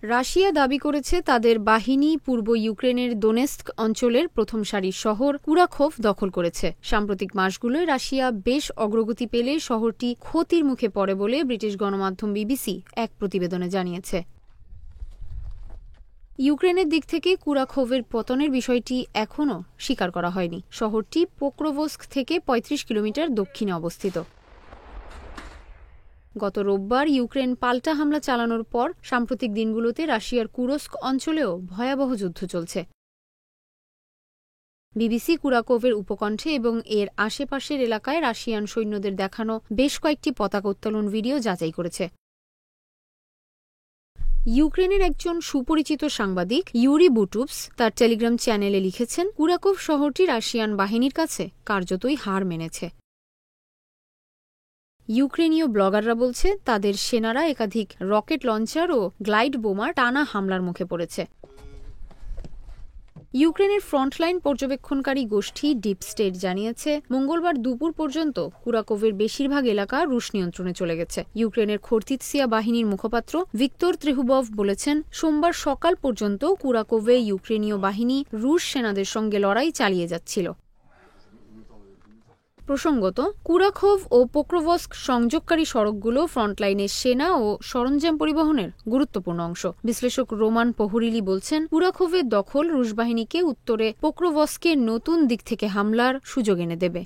Russia দাবি করেছে তাদের বাহিনী পূর্ব ইউক্রেনের দোনেৎস্ক অঞ্চলের প্রথম সারির শহর কুরাখোভ দখল করেছে। সাম্প্রতিক মাসগুলোয় রাশিয়া বেশ অগ্রগতি পেলে শহরটি ক্ষতির মুখে পড়ে বলে ব্রিটিশ গণমাধ্যম বিবিসি এক প্রতিবেদনে জানিয়েছে। ইউক্রেনের দিক থেকে কুরাখোভের পতনের বিষয়টি এখনও স্বীকার করা হয়নি। শহরটি পোক্রোভস্ক থেকে ৩৫ কিলোমিটার দক্ষিণে অবস্থিত। গত রোববার ইউক্রেন পাল্টা হামলা চালানোর পর সাম্প্রতিক দিনগুলোতে রাশিয়ার কুরস্ক অঞ্চলেও ভয়াবহ যুদ্ধ চলছে। বিবিসি কুরাকোভের উপকণ্ঠে এবং এর আশেপাশের এলাকায় রাশিয়ান সৈন্যদের দেখানো বেশ কয়েকটি পতাকা উত্তোলন ভিডিও যাচাই করেছে। ইউক্রেনের একজন সুপরিচিত সাংবাদিক ইউরি বুটুভস তার টেলিগ্রাম চ্যানেলে লিখেছেন, কুরাকোভ শহরটি রাশিয়ান বাহিনীর কাছে কার্যতই হার মেনেছে। ইউক্রেনীয় ব্লগাররা বলছে তাদের সেনারা একাধিক রকেট লঞ্চার ও গ্লাইড বোমার টানা হামলার মুখে পড়েছে। ইউক্রেনের ফ্রন্টলাইন পর্যবেক্ষণকারী গোষ্ঠী ডিপ স্টেট জানিয়েছে, মঙ্গলবার দুপুর পর্যন্ত কুরাকোভের বেশিরভাগ এলাকা রুশ নিয়ন্ত্রণে চলে গেছে। ইউক্রেনের খর্তিৎসিয়া বাহিনীর মুখপাত্র ভিক্তর ত্রেহুবভ বলেছেন, সোমবার সকাল পর্যন্ত কুরাকোভে ইউক্রেনীয় বাহিনী রুশ সেনাদের সঙ্গে লড়াই চালিয়ে যাচ্ছিল। প্রসঙ্গত, কুরাখোভ ও পোক্রোভস্ক সংযোগকারী সড়কগুলো ফ্রন্টলাইনের সেনা ও সরঞ্জাম পরিবহনের গুরুত্বপূর্ণ অংশ। বিশ্লেষক রোমান পোহরিলি বলছেন, কুরাখোভের দখল রুশ বাহিনীকে উত্তরে পোক্রোভস্কের নতুন দিক থেকে হামলার সুযোগ এনে দেবে।